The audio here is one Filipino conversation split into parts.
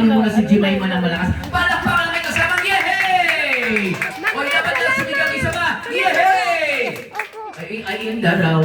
Papagalingin mo na si Jemima ng malakas. Palakpakan namin kasamang yehey! O dapat na sumigang isa pa. Yehey! Ay, hindi raw.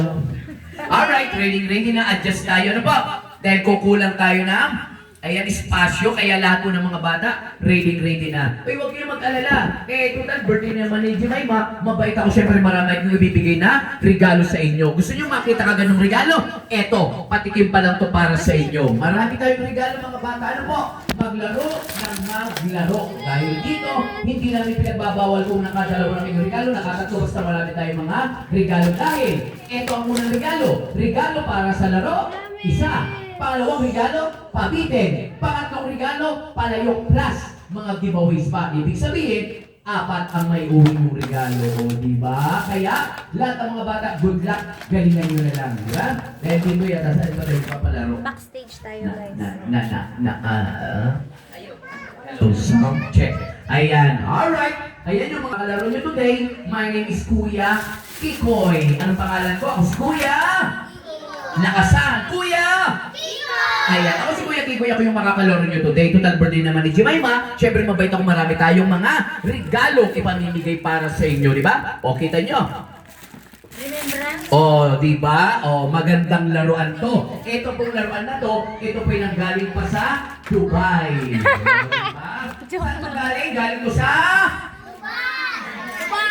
Alright, ready na. Adjust tayo. Ano po? Dahil kukulang tayo ng ayan, espasyo, kaya lahat po ng mga bata, ready na. Uy, huwag niyo mag-alala. Total, birthday naman ni Jemima. Mabait ako, syempre marami akong ibibigay na regalo sa inyo. Gusto niyo makita ka ganung regalo? Eto, patikim pa lang to para sa inyo. Marami tayong regalo mga bata. Ano po? Maglaro ng maglaro. Dahil dito, hindi namin pinagbabawal kung nakadalawa ng inyong regalo. Nakakatuwa basta marami tayong mga regalo dahil. Eto ang unang regalo. Regalo para sa laro, isa. Pangalawang regalo, pabitin. Pangatlong regalo, palayok plus mga giveaways pa. Ibig sabihin, 4 ang may uwi mong regalo. Di ba? Kaya, lahat ng mga bata, good luck. Galingan nyo na lang. Di ba? Dahil dito yata saan pa tayo papalaro. Backstage tayo, guys. Hello, sound check. Ayan, alright. Ayan yung mga kalaro nyo today. My name is Kuya Kikoy. Anong pangalan ko? Ako si Kuya Nakasan. Kuya! Ayan, ako si Kuya Kikoy, ako yung makakalaro nyo today. Total birthday naman ni Jemima. Siyempre mabait ako, marami tayong mga regalo ipamimigay para sa inyo, di ba? O, kita nyo. Remembrance? O, di ba? O, magandang laruan to. Ito pong laruan na to, ito po yung nanggaling pa sa Dubai. Diba? Saan ito galing? Galing ko sa...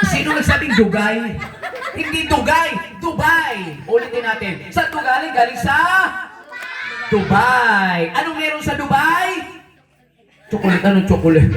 Sino nagsabing Dugay? Hindi Dugay, Dubai. Ulitin natin. Saan ito galing? Galing sa... Dubai. Anong meron sa Dubai? Chocolate. Anong chocolate?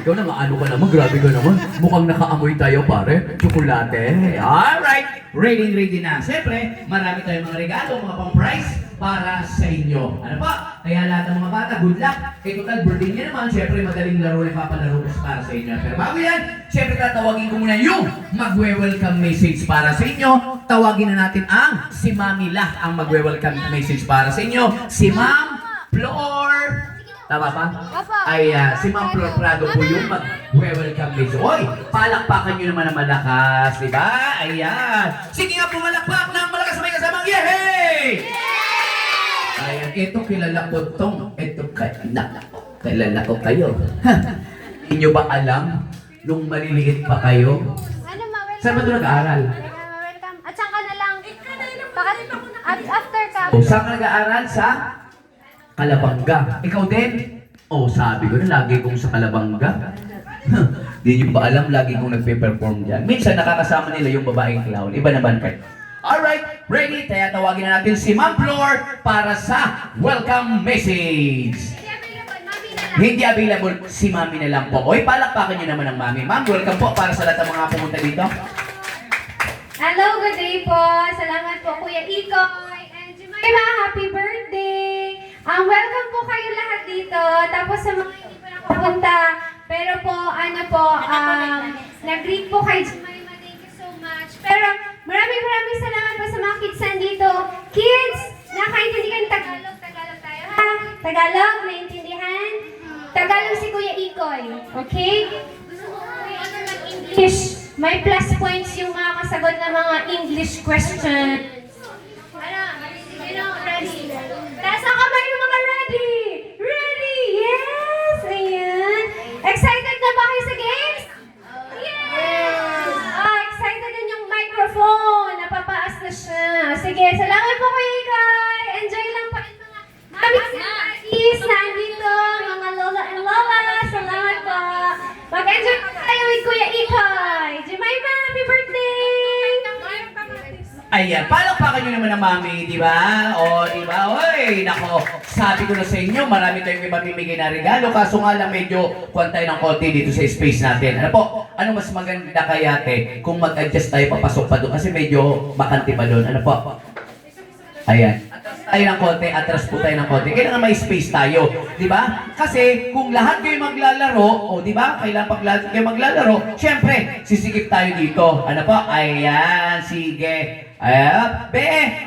Ikaw na ano ka naman. Grabe ka naman. Mukhang nakaamoy tayo, pare. Chocolate. Alright. Ready na. Siyempre, marami tayong mga regalo, mga pang-prize para sa inyo. Ano pa? Kaya lahat ng mga bata, good luck. Total birthday niya naman. Siyempre, madaling laro na papalaro para sa inyo. Pero bago yan, siyempre tatawagin ko muna yung magwe-welcome message para sa inyo. Tawagin na natin ang si Mami Lah ang magwe-welcome message para sa inyo. Si Ma'am Flor. Tama ba? Ay, si Ma'am Flor Prado po yung mag-welcome message. Oy, palakpakan nyo naman ng malakas, di ba? Ayan. Sige nga po, malakpak ng malakas may kasamang yehey! Ayan, ito kilala ko tong. Ito kilala ko kayo. Hindi nyo ba alam nung maliliit pa kayo? Ano ma, welcome. Saan ba ito nag-aaral? Welcome. At saan ka na lang? At after ka. O, saan ka nag-aaral? Sa Kalabanga. Ikaw din? O, sabi ko na lagi kong sa Kalabanga. Di nyo ba alam, lagi kong nagpe-perform dyan. Minsan nakakasama nila yung babaeng clown. Iba naman kayo. Alright, ready? Kaya tawagin na natin si Ma'am Flor para sa welcome message. Hindi available, si Mami na lang po. Oy, palakpakan nyo naman ang Mami. Ma'am, welcome po para sa lahat ng mga pumunta dito. Hello, good day po. Salamat po, Kuya Ikoy. And Jemima, happy birthday. Welcome po kayo lahat dito. Tapos sa mga hindi pa nakapunta, pero po, nag-greet po kay Jemima. Thank you so much. Pero maraming salamat po sa mga kids nandito. Kids, nakaintindi ka ng Tagalog? Tagalog tayo, ha? Tagalog, naintindihan? Tagalog si Kuya Ikoy. Okay? Gusto mo mag-English. May plus points yung mga kasagot ng mga English questions. Ready? Taas ang kamay ng mga ready! Ready! Yes! Ayan! Excited na ba kayo sa games? Yes! Excited din yung microphone. Napapaas na siya. Sige, salamat po Kuya Ikoy. Enjoy lang po yung mga mami's and daddies nandito. Mga lola and lola. Salamat po. Mag-enjoy po tayo with Kuya Ikoy. Jemima, happy birthday! Ayan, palakpakan nyo naman ang Mami, di ba? O, di ba? Oy, nako, sabi ko na sa inyo, marami tayong ipamimigay na regalo, kaso nga lang medyo kuwan tayo ng konti dito sa space natin. Ano po? Ano mas maganda kaya, te, kung mag-adjust tayo papasok pa doon? Kasi medyo bakante pa doon. Ano po? Ayan. Tayo ng konti, atras po tayo ng konti. Kailangan may space tayo, di ba? Kasi kung lahat kayo maglalaro, o di ba? Kailangan pag lahat kayo maglalaro, syempre, sisikip tayo dito. Ano po? Ayan, sige. Ayan,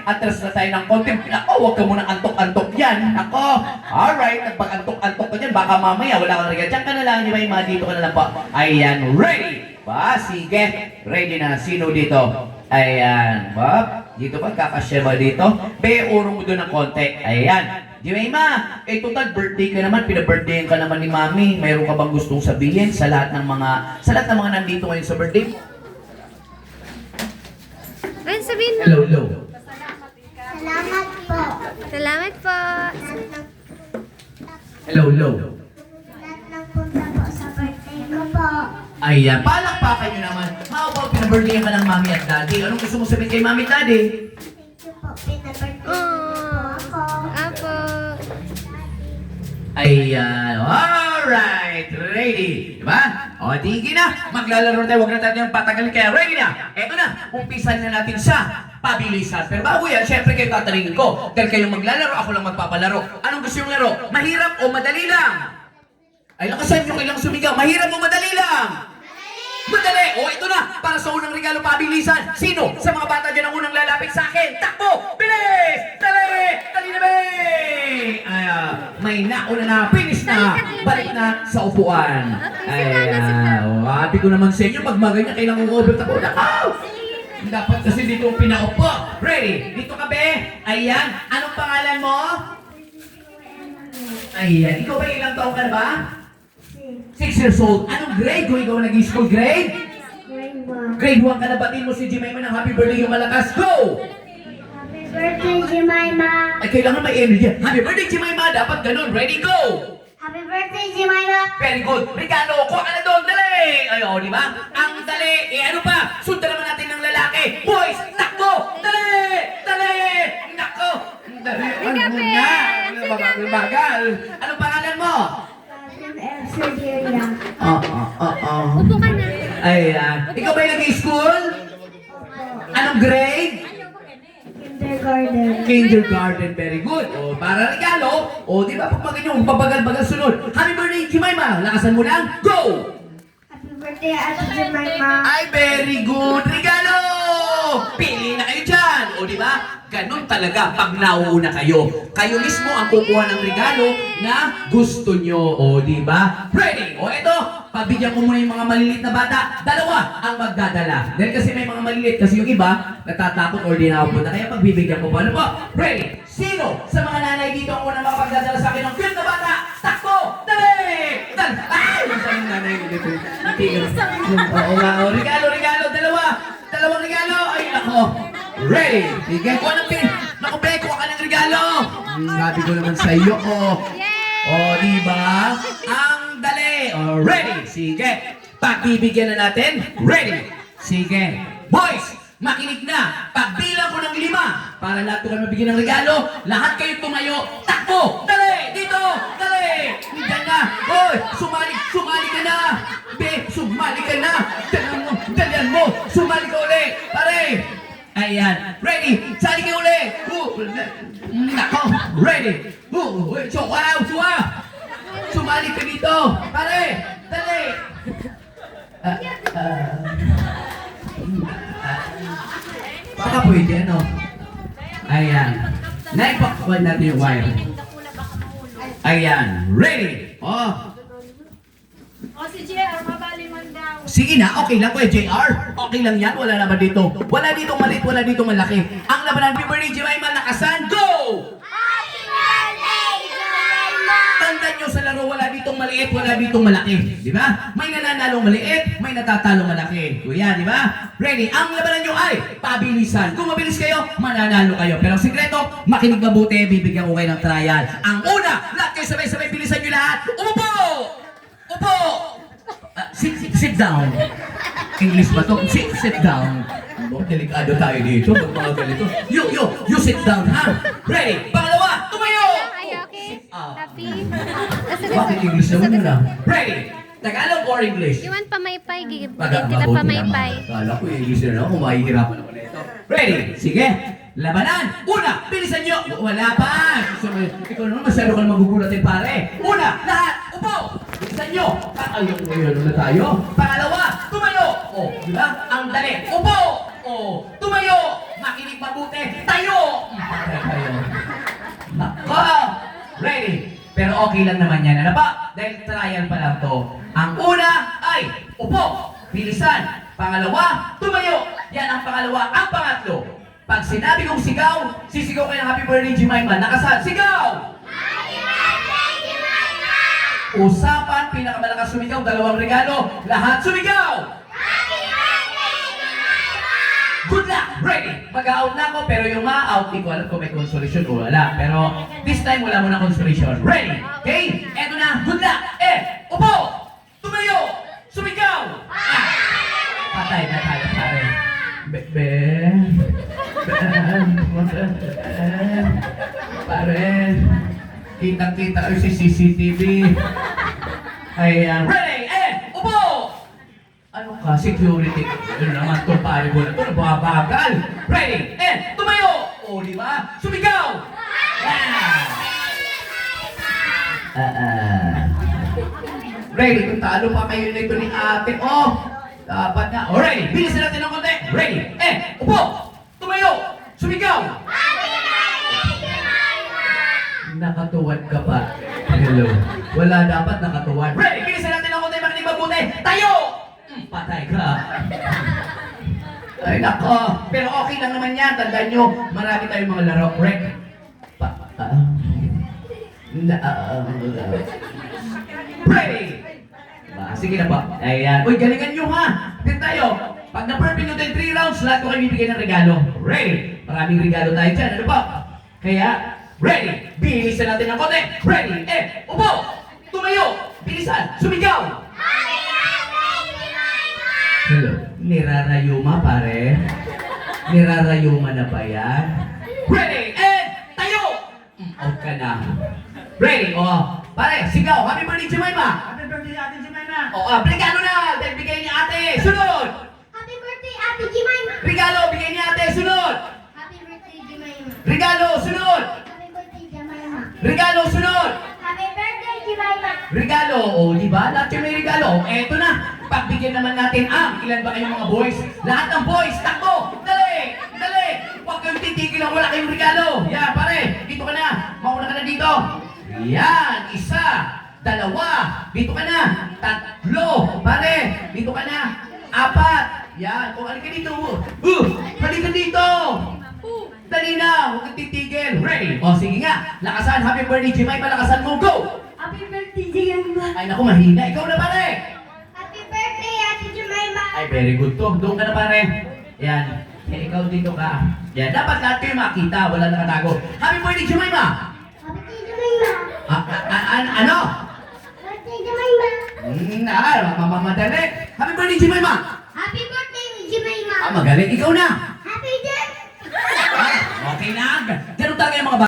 atras na tayo ng konti. Ako, huwag ka munang antok-antok yan. Ako, alright, nagpag-antok-antok ka dyan, baka mamaya wala kang regalo. Diyan ka na lang, di ba? Yung mga dito ka na lang po. Ayan, ready? Ba, sige. Ready na. Sino dito? Ayan, ba? Dito ba? Kakasya ba dito? Urong mo doon ng konti. Ayan. Jemima, total birthday ka naman, pina-birthdayan ka naman ni Mami. Mayroon ka bang gustong sabihin sa lahat ng mga nandito ngayon sa birthday mo? Ayun, sabihin mo. Hello. Salamat po. Salamat po. Hello. Lahat ng punta po sa birthday ko po. Ayan, palakpakan nyo naman. How about pina-birthdayan ka ng Mami at Daddy? Anong gusto mo sabihin kay Mami at Daddy? Thank you po. Pinabirthday po Oh. ako. Apo. Ayan, alright, ready, diba? O, tingin na, maglalaro tayo, huwag na tayo yung patagalin, kaya ready na. Eto na, umpisan na natin sa pabilisan. Pero bago yan, syempre kayo tatanungin ko, dahil kayo maglalaro, ako lang magpapalaro. Anong gusto yung laro? Mahirap o madali lang? Ay, lakasan nyo kailang sumigaw, mahirap o madali lang? Madali! O, ito na, para sa unang regalo pabilisan. Sino sa mga bata dyan ang unang lalapit sa akin? Takbo! Bilis! Dali! Dali na ba? Ay, may nauna na, finish na, balik na sa upuan. Ay, sabi ko naman sa inyo, pag maganya, kailangan ko overtake. Nakaw! Dapat kasi dito pinaupo. Ready? Dito ka, be? Ayan. Anong pangalan mo? Ayan. Ikaw ba ilang taong ka na ba? 6 years old. Anong grade? Kung ikaw nag-school grade? Grade 1. Grade 1 ka na, batiin mo si Jemima ng happy birthday yung malakas. Go! Happy birthday, Jemima. Ay, kailangan may energy. Happy birthday, Jemima. Dapat ganun. Ready, go! Happy birthday, Jemima. Very good. Regalo ko. Ano doon? Dali! Ay, di ba? Ang dali. Ano pa? Sundan naman natin ng lalaki. Boys, takbo! Dali! Dali! Nako! Dali. Ano na? Ano bagal? Anong pangalan mo? Sergeria. Upo ka na. Ayan. Ikaw ba nag-school? Anong grade? Kindergarten. Kindergarten, very good. O, para regalo. O, di ba, pag magayon, pabagal-bagal sunod. Happy birthday, Jemima. Lakasan mo lang. Go! Happy birthday, Ate Jemima. Ay, very good. Regalo! Pili na kayo dyan. O, di ba? Ganun talaga pag nauuna kayo. Kayo mismo ang kukuha ng regalo na gusto nyo. O, di ba? Ready? O, eto. Pabigyan ko muna yung mga maliliit na bata. Dalawa ang magdadala. Dahil kasi may mga maliliit. Kasi yung iba, natatakot or di nakapunta. Kaya pagbibigyan ko po. Ano po? Ready? Sino sa mga nanay dito ang unang makapagdadala sa akin ng cute na bata? Takbo! Dali! Dali! Ay! Yung sa nanay ko dito. Oo nga. O, regalo. Dalawang regalo. Ay, nako. Ready? Sige, kuha ng pin. Naku, be, kuha ka ng regalo. Sabi ko naman sa iyo, O, di ba? Ang dali. O, ready? Sige. Pagbibigyan na natin. Ready? Sige. Boys, makinig na. Pagbilang ko ng 5, para lahat ko kayo mabigyan ng regalo, lahat kayo tumayo. Takbo! Dali! Dito! Dali! Diyan na! Hoy! Sumali ka na! Be, sumali ka na! Dalian mo! Sumali ka uli! Pare! Ayan. Ready? Sali ka uli! Nako! Ready! Wow! Sumali ka dito! Pare! Dali! Baka pwede, ano? Ayan. Naipakwan natin yung wire. Ayan. Ready? O si JR, mabaliman daw. Sige na, okay lang kuya JR. Okay lang yan, wala naman dito. Wala dito maliit, wala dito malaki. Ang labanan, Happy birthday, Jemima, lakasan, go! Happy birthday, Jemima. Tandaan nyo sa laro, wala ditong maliit, wala ditong malaki. Di ba? May nananalong maliit, may natatalong malaki. Kuya, di ba? Ready? Ang labanan nyo ay pabilisan. Kung mabilis kayo, mananalo kayo. Pero ang sikreto, makinig mabuti, bibigyan ko kayo ng trial. Ang una, lahat kayo sabay-sabay, bilisan nyo lahat. Umupo! Upo! Sit down. English ba to? Sit down. Delikado tayo dito. Pag mga ganito. You sit down, ha? Ready? Pangalawa, tumayo! Ay, okay. Tapi. Bakit English naman yun, ha? Ready? Tagalog or English? You want pamaypay? Gigit Mabuti kita naman. pamaypay. Kala ko English na ako, mahihirapan ako na ito. Ready? Sige. Labanan! Una! Bilisan nyo! Wala pa! Ikaw naman masyado ka na magugulatin, pare. Una! Lahat! Upo! Bilisan nyo! Ayaw ko yun na tayo. Pangalawa! Tumayo! O, di ba? Ang dali. Upo! O, tumayo! Makinig mabuti. Tayo! Tayo. Nako! Ready? Pero okay lang naman yan. Ano ba? Dahil trial pa lang to. Ang una ay upo! Bilisan! Pangalawa, tumayo! Yan ang pangalawa. Ang pangatlo, pag sinabi kong sigaw, sisigaw kayo ng Happy Birthday, Jemima. Nakasan, sigaw! Usapan, pinakamalakas sumigaw, dalawang regalo. Lahat sumigaw! Good luck! Ready! Mag-out na ako, pero yung ma-out, di ko alam kung may consolation o wala. Pero this time, wala mo na consolation. Ready? Okay? Eto na, good luck! Upo! Tumayo! Sumigaw! Patay na tayo, pare. Pare, kitang-kita ko si CCTV. Ayan. Ready? Upo! Ano ka? Security. Ano naman itong pare mo na ito? Nababagal. Ready? Tumayo! O, di ba? Sumigaw! Ready? Kung talo pa kayo nito ni ate. Dapat na. Ready? Bilisan natin ng konti. Ready? Upo! Tumayo! Sumigaw! Nakatuwad ka pa. Hello. Wala dapat nakatuwad. Ready? Bilisan natin ng konti. Makinig mabuti. Tayo! Patay ka. Ay, nako. Pero okay lang naman yan. Tandaan nyo, marami tayong mga laro. Rek. Ready? Sige na po. Ayan. Uy, galingan nyo ha. Din tayo. Pag na-perfect nyo tayo 3 rounds, lahat ko kayo bibigyan ng regalo. Ready? Maraming regalo tayo dyan. Ano po? Kaya, ready? Bilisan natin ng konti. Ready? Upo! Tumayo! Bilisan! Sumigaw! Hello? Nirarayuma, pare? Nirarayuma na ba yan? Ready? Tayo! Out ka na. Ready? Pare, sigaw! Happy birthday, Jemima! Happy birthday, Ate Jemima! Regalo na! Dahil bigay ni ate! Sunod! Happy birthday, Ate Jemima! Regalo! Bigay ni ate! Sunod! Happy birthday, Jemima! Regalo! Sunod! Happy birthday, Jemima! Regalo! Sunod! Happy birthday, Jemima! Regalo! Di ba? Lahat kayo may regalo. Eto na! Pagbigyan naman natin ilan ba kayong mga boys? Lahat ng boys! Takbo! Dali! Dali! Huwag kayong titigil lang wala kayong regalo! Yan, pare! Dito ka na! Mauna ka na dito! Yan! Isa! Dalawa! Dito ka na! Tatlo! Pare! Dito ka na! Apat! Yan! O, halika dito! Halika dito! Dali na! Huwag kang titigil! Ready? O, sige nga! Lakasan! Happy birthday, Jimay! Palakasan mo! Go! Happy birthday, Jemima! Ay, naku, mahina! Ikaw na, pare! Happy birthday, Ate Jemima! Ay, very good to. Doon ka na, pare. Yan. Ikaw dito ka. Yan. Dapat lahat kayo makita. Wala nakatago. Happy birthday, Jemima! Happy Jemima! Ano? Birthday, Jemima! Mamamadali. Happy birthday, Jemima! Happy birthday, Jemima! Magaling. Ikaw na. Happy Jemima! Okay na. Ganun talaga yung mga